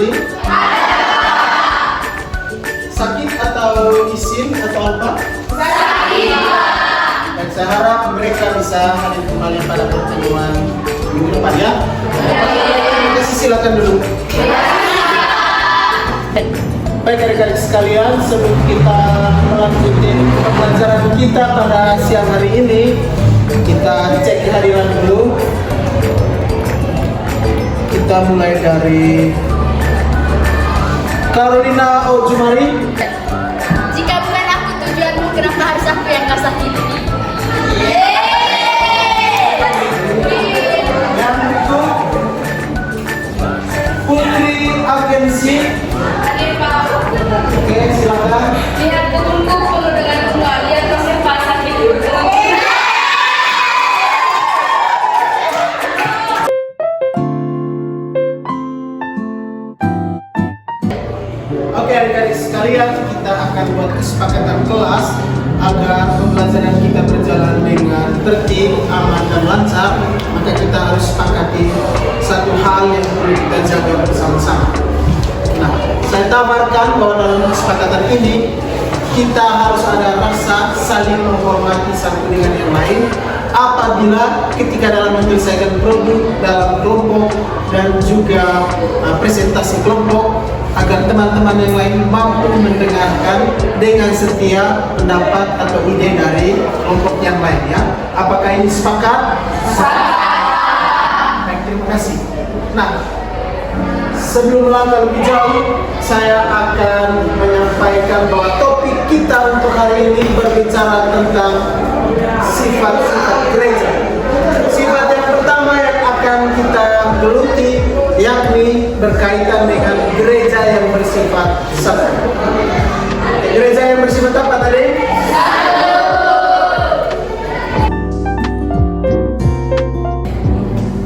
Duluti? Sakit atau isin atau apa? Sakit. Dan saya harap mereka bisa hadir kembali pada pertemuan minggu depan ya. Terima kasih, silakan dulu. Baik adik-adik sekalian, sebelum kita melanjutkan pembelajaran kita pada siang hari ini, kita cek kehadiran dulu. Kita mulai dari Carolina Ojumari. Jika bukan aku tujuanmu, kenapa harus aku yang kau sakiti? Yang berikut Putri Agensi. Hadir Pak. Oke, silakan. Lihat kebunku penuh dengan bunga, lihat tersimpan sakit. Oke adik-adik sekalian, kita akan buat kesepakatan kelas agar pembelajaran kita berjalan dengan tertib, aman dan lancar. Maka kita harus sepakati satu hal yang perlu kita jaga bersama-sama. Nah, saya tawarkan bahwa dalam kesepakatan ini kita harus ada rasa saling menghormati satu dengan yang lain. Apabila ketika dalam menyelesaikan produk dalam kelompok dan juga presentasi kelompok, agar teman-teman yang lain mampu mendengarkan dengan setia pendapat atau ide dari kelompok yang lain ya. Apakah ini sepakat? Sepakat. Baik, terima kasih. Nah, sebelum melangkah lebih jauh, saya akan menyampaikan bahwa topik kita untuk hari ini berbicara tentang sifat-sifat gereja. Sifat yang pertama yang akan kita geluti yakni berkaitan dengan gereja yang bersifat satu. Gereja yang bersifat apa tadi?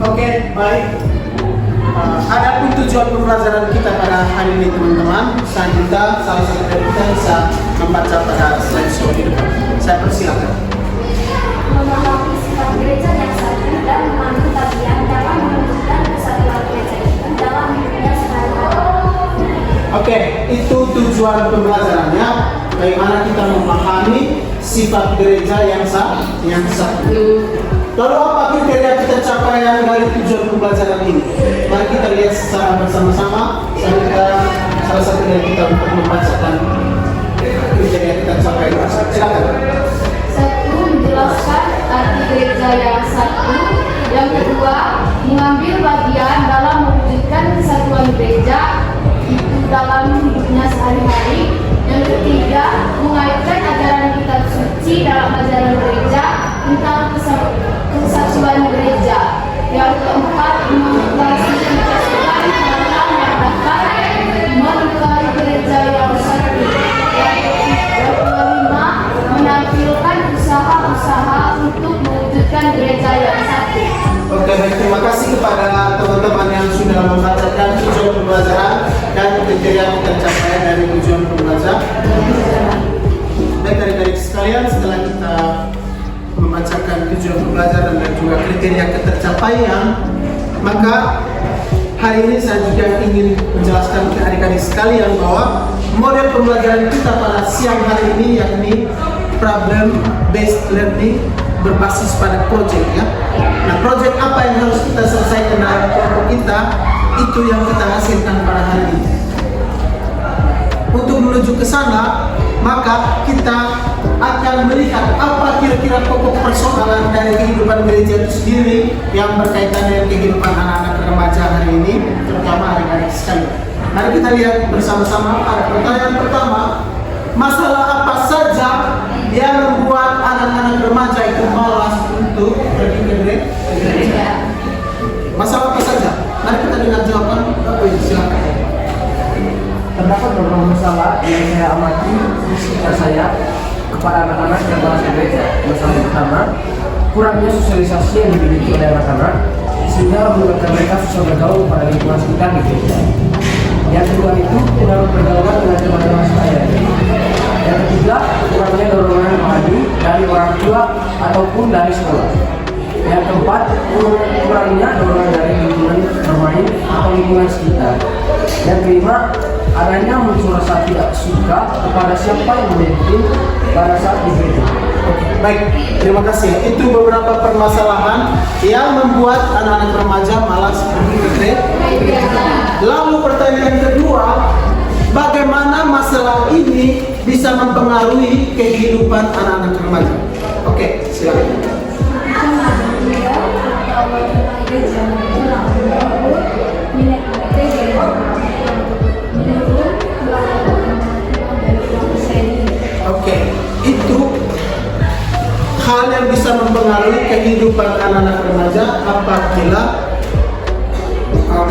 Oke, baik. Adapun tujuan pembelajaran kita pada hari ini teman-teman, selanjutnya salah satu dari kita bisa membaca pada slide show di depan. Saya persilakan. Memahami sifat gereja yang satu dan mengambil bagian dalam menunjukkan kesatuan gereja itu dalam hidupnya sehari-hari. Oke, itu tujuan pembelajarannya. Bagaimana kita memahami sifat gereja yang satu. Lalu apa kriteria kita capaian dari tujuan pembelajaran ini? Mari kita lihat secara bersama-sama. Salah satu dari kita untuk membacakan kriteria kita capai. Silakan. Satu, menjelaskan arti gereja yang satu. Yang kedua, mengambil bagian dalam mewujudkan kesatuan gereja itu dalam hidupnya sehari-hari. Yang ketiga, mengaitkan ajaran kitab suci dalam ajaran gereja tentang kesatuan gereja. Yang keempat, mengatasi kesatuan hal-hal yang dapat melukai gereja yang satu. Yang kelima, menampilkan usaha-usaha untuk mewujudkan gereja yang satu. Oke, baik, terima kasih kepada teman-teman yang sudah membacakan tujuan pembelajaran dan kriteria yang kita capai dari tujuan pembelajaran. Baik adik-adik sekalian, setelah kita membacakan tujuan pembelajaran dan juga kriteria ketercapaian, maka hari ini saya juga ingin menjelaskan ke adik-adik sekalian bahwa model pembelajaran kita pada siang hari ini yakni problem based learning berbasis pada project ya. Nah, project apa yang harus kita selesaikan dalam kelompok kita, itu yang kita hasilkan pada hari ini. Untuk menuju ke sana, maka kita akan melihat apa kira-kira pokok persoalan dari kehidupan gereja itu sendiri yang berkaitan dengan kehidupan anak-anak remaja hari ini, terutama adik-adik sekalian. Mari kita lihat bersama-sama. Ada pertanyaan pertama, masalah apa saja yang membuat anak-anak remaja itu malas untuk pergi ke gereja? Masalah apa saja? Mari kita dengar jawaban. Silakan. Terdapat beberapa masalah yang saya amati di sekitar saya kepada anak-anak yang masuk gereja. Masalah pertama, kurangnya sosialisasi yang dimiliki oleh anak-anak sehingga menyebabkan mereka susah bergaul pada lingkungan sekitar di gereja. Yang kedua itu kurang pergaulan dengan teman-teman saya. Yang ketiga, kurangnya dorongan padi dari orang tua ataupun dari sekolah. Yang keempat, kurangnya dorongan dari lingkungan bermain atau lingkungan sekitar. Yang kelima, adanya muncul rasa tidak suka kepada siapa yang memimpin pada saat di gereja. Baik, terima kasih. Itu beberapa permasalahan yang membuat anak-anak remaja malas pergi ke gereja. Lalu pertanyaan kedua, bagaimana masalah ini bisa mempengaruhi kehidupan anak-anak remaja? Oke, silakan. Oke, itu hal yang bisa mempengaruhi kehidupan anak-anak remaja apabila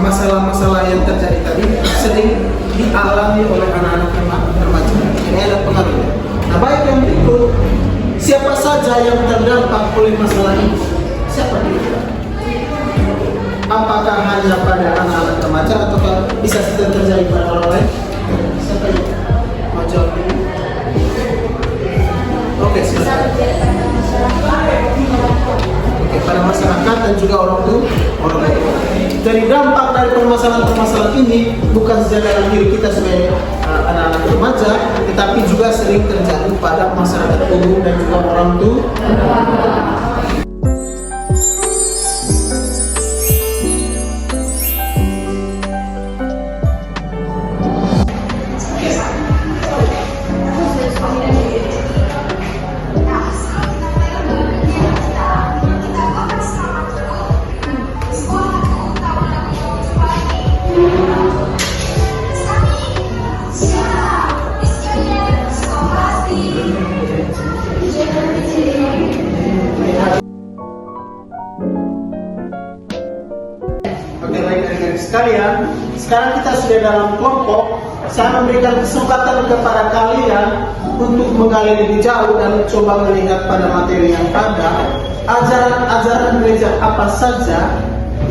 masalah-masalah yang terjadi tadi sering dialami oleh anak-anak remaja. Ini ada pengaruhnya. Nah, baik, yang berikut, siapa saja yang terdampak oleh masalah ini? Siapa dia? Apakah hanya pada anak-anak remaja atau bisa saja terjadi pada orang lain? Siapa yang mau jawab ini? Oke, silakan. Oke, pada masyarakat dan juga orang tua. Jadi dampak dari permasalahan-permasalahan ini bukan saja dalam diri kita sebagai anak-anak remaja, tetapi juga sering terjadi pada masyarakat umum dan juga orang tua. Oke, baik adik-adik sekalian, sekarang kita sudah dalam kelompok. Saya memberikan kesempatan kepada kalian untuk menggali lebih jauh dan coba melihat pada materi yang ada ajaran-ajaran gereja apa saja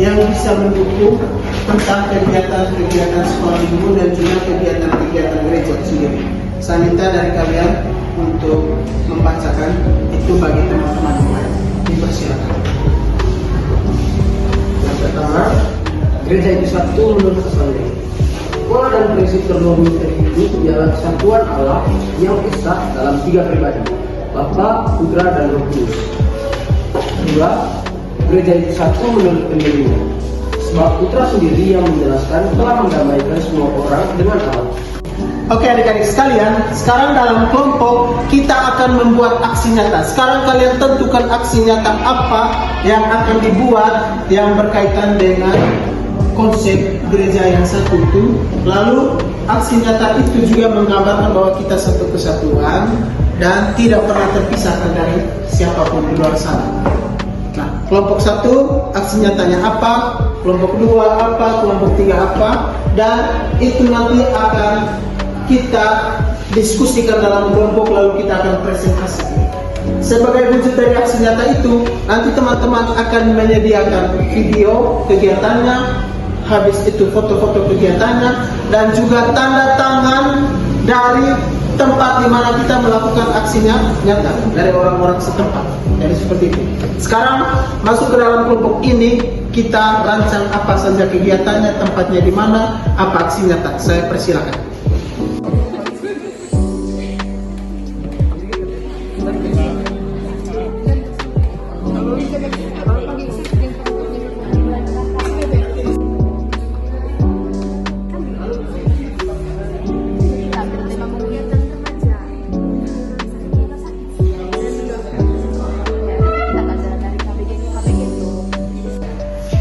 yang bisa mendukung tentang kegiatan-kegiatan sekolah minggu dan juga kegiatan-kegiatan gereja sendiri. Saya minta dari kalian untuk membacakan itu bagi teman-teman yang lain. Dipersilakan. Yang pertama, gereja itu satu menurut kesannya. Pola dan prinsip terlebih terhidup ialah kesatuan Allah yang esa dalam tiga pribadi, Bapa, Putra, dan Roh Kudus. Kedua, gereja itu satu menurut pendirinya, sebab Putra sendiri yang menjelaskan telah mendamaikan semua orang dengan Allah. Oke, adik-adik sekalian, sekarang dalam kelompok kita akan membuat aksi nyata. Sekarang kalian tentukan aksi nyata apa yang akan dibuat yang berkaitan dengan konsep gereja yang satu itu. Lalu aksi nyata itu juga menggambarkan bahwa kita satu kesatuan dan tidak pernah terpisahkan dari siapapun di luar sana. Nah, kelompok satu aksi nyatanya apa, kelompok dua apa, kelompok tiga apa, dan itu nanti akan kita diskusikan dalam kelompok, lalu kita akan presentasi. Sebagai wujud dari aksi nyata itu, nanti teman-teman akan menyediakan video kegiatannya, habis itu foto-foto kegiatannya, dan juga tanda tangan dari tempat di mana kita melakukan aksinya nyata dari orang-orang setempat. Jadi seperti itu. Sekarang masuk ke dalam kelompok ini, kita rancang apa saja kegiatannya, tempatnya di mana, apa aksi nyata. Saya persilakan.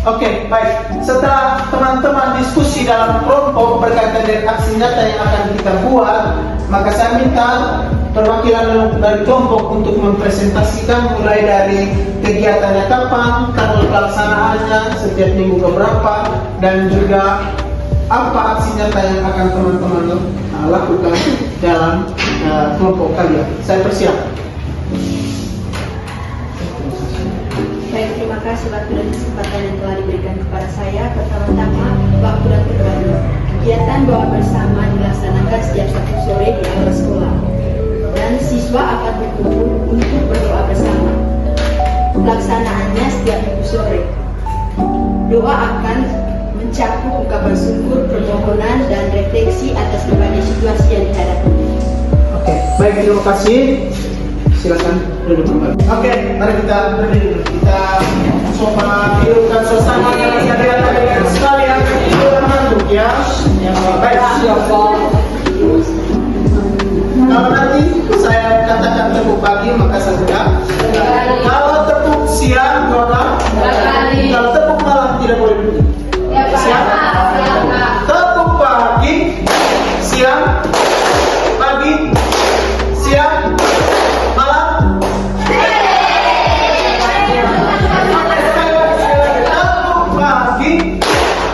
Oke, baik. Setelah teman-teman diskusi dalam kelompok berkaitan dengan aksi nyata yang akan kita buat, maka saya minta perwakilan dari kelompok untuk mempresentasikan mulai dari kegiatannya kapan, tanggal pelaksanaannya, setiap minggu keberapa, dan juga apa aksi nyata yang akan teman-teman lakukan dalam kelompok kalian. Saya persilakan. Baik, terima kasih waktu dan kesempatan yang telah diberikan kepada saya. Pertama-tama, waktu dan berbagi. Kegiatan doa bersama dilaksanakan setiap Sabtu sore di aula sekolah, dan siswa akan berkumpul untuk berdoa bersama. Pelaksanaannya setiap Minggu sore. Doa akan mencakup ungkapan syukur, permohonan, dan refleksi atas berbagai situasi yang dihadapi. Oke, baik, terima kasih. Silakan duduk kembali. Oke, mari kita berdiri dulu. Kita coba hidupkan suasana yang sekalian sekalian duduk ya. Baik, siapa? Kalau nanti saya katakan tepuk pagi maka saya sudah. Kalau tepuk siang dua kali. Kalau tepuk malam tidak boleh bunyi. Siap? Tepuk pagi, siang, pagi, siang, malam. Tepuk pagi,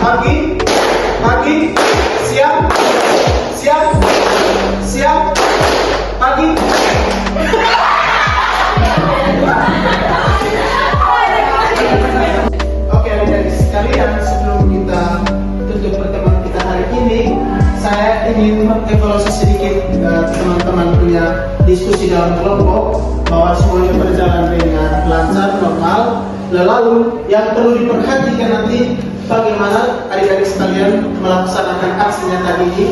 pagi, pagi, siang, siang, siang, pagi. Oke, adik-adik sekalian, sebelum kita tutup pertemuan kita hari ini, saya ingin mengevaluasi sedikit teman-teman punya diskusi dalam kelompok bahwa semuanya berjalan dengan lancar, normal. Lalu yang perlu diperhatikan nanti bagaimana adik-adik sekalian melaksanakan aksinya tadi ini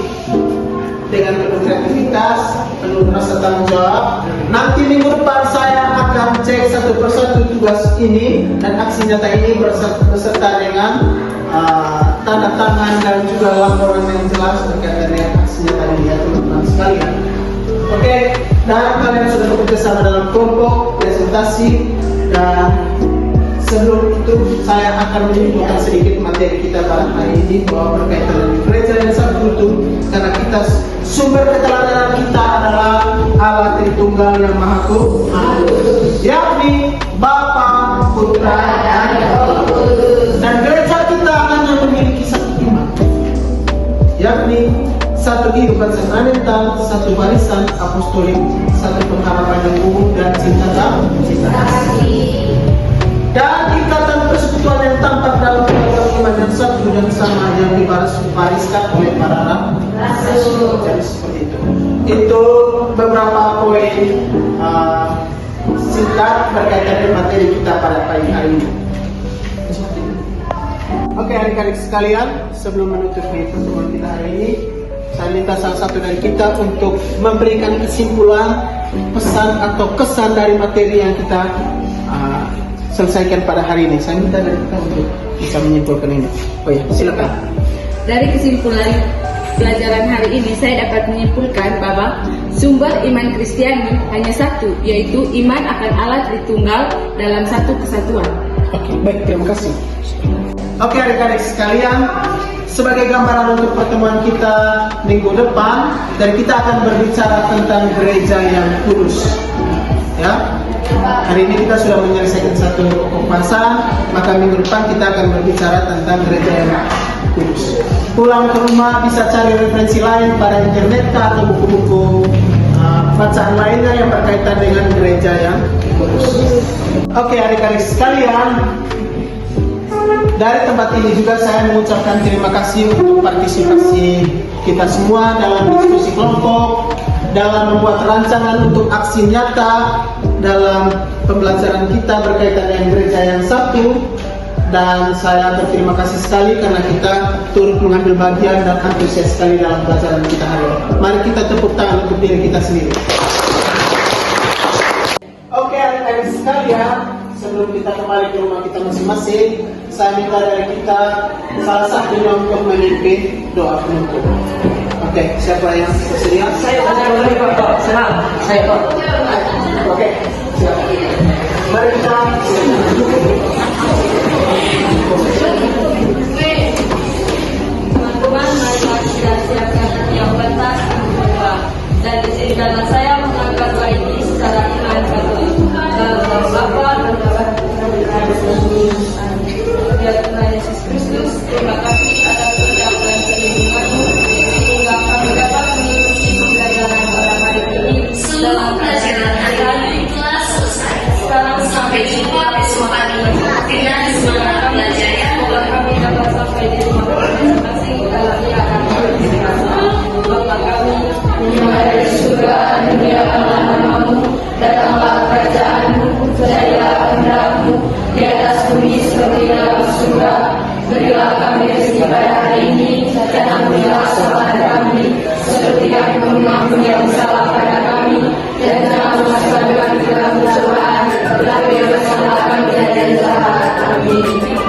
dengan penuh kreativitas, penuh rasa tanggung jawab. Nanti minggu depan saya akan cek satu persatu tugas ini dan aksi nyata ini beserta dengan tanda tangan dan juga laporan yang jelas berkaitan dengan aksi nyata ini ya teman-teman sekalian. Oke, dan kalian sudah bekerja sama dalam kelompok presentasi, dan sebelum itu saya akan menyimpulkan sedikit materi kita pada hari ini bahwa berkaitan dengan gereja yang sangat utuh, karena kita sumber keteladanan kita adalah Allah Tritunggal yang Maha Kudus, yakni Bapa, Putra, dan Roh Kudus. Dan gereja kita hanya memiliki satu iman, yakni satu kehidupan sakramental, satu warisan apostolik, satu pengharapan yang umum dan cinta kasih. Dan ikatan persekutuan yang tampak dalam keluarga iman yang satu dan sama yang dibariskan oleh para rasul. Jadi seperti itu. Itu beberapa poin singkat berkaitan dengan materi kita pada pagi hari ini. Oke, adik-adik sekalian, sebelum menutupi pertemuan kita hari ini, saya minta salah satu dari kita untuk memberikan kesimpulan, pesan atau kesan dari materi yang kita selesaikan pada hari ini. Saya minta dari kita untuk bisa menyimpulkan ini. Oh ya, silakan. Dari kesimpulan pelajaran hari ini, saya dapat menyimpulkan bahwa sumber iman Kristiani hanya satu, yaitu iman akan Allah Tritunggal dalam satu kesatuan. Oke, baik, terima kasih. Oke, adik-adik sekalian, sebagai gambaran untuk pertemuan kita minggu depan, dan kita akan berbicara tentang gereja yang kudus. Ya, hari ini kita sudah menyelesaikan satu pokok pasal, maka minggu depan kita akan berbicara tentang gereja yang kudus. Pulang ke rumah bisa cari referensi lain pada internet atau buku-buku bacaan lainnya yang berkaitan dengan gereja yang kudus. Oke, adik-adik sekalian, dari tempat ini juga saya mengucapkan terima kasih untuk partisipasi kita semua dalam diskusi kelompok, dalam membuat rancangan untuk aksi nyata dalam pembelajaran kita berkaitan dengan gereja yang satu. Dan saya berterima kasih sekali karena kita turut mengambil bagian dan antusias sekali dalam pelajaran kita hari ini. Mari kita tepuk tangan untuk diri kita sendiri. Oke, adik-adik sekalian, sebelum kita kembali ke rumah kita masing-masing, saya minta dari kita salah satunya untuk memimpin doa penutup. Oke, siapa yang bersedia? Saya senang. Saya Pak. Oke, silakan. Mari kita Teman-teman, mari kita siapkan hati yang batas untuk berdoa. Dan izinkanlah saya mengangkat doa ini secara iman Katolik. Dalam nama Bapa dan Putra dan Roh Kudus. Ya Tuhan Yesus Kristus, terima kasih atas berkat dan perlindungan-Mu sehingga kami dapat mengikuti pembelajaran pada hari ini. Seluruh pelajaran hari ini telah selesai. Sekarang Sampai jumpa besok pagi dengan semangat belajar yang semoga kami dapat sampai di rumah masing-masing dalam keadaan berkah. Bapa kami yang ada di surga, dimuliakanlah nama-Mu, datanglah kerajaan-Mu, jadilah kehendak-Mu di atas bumi seperti dalam surga. Berilah kami rezeki pada hari ini, dan ampunilah kesalahan kami, seperti kami mengampuni yang salah pada kami, dan jangan memasukkan kami ke dalam pencobaan, tetapi bebaskanlah kami dari jahat. Amin.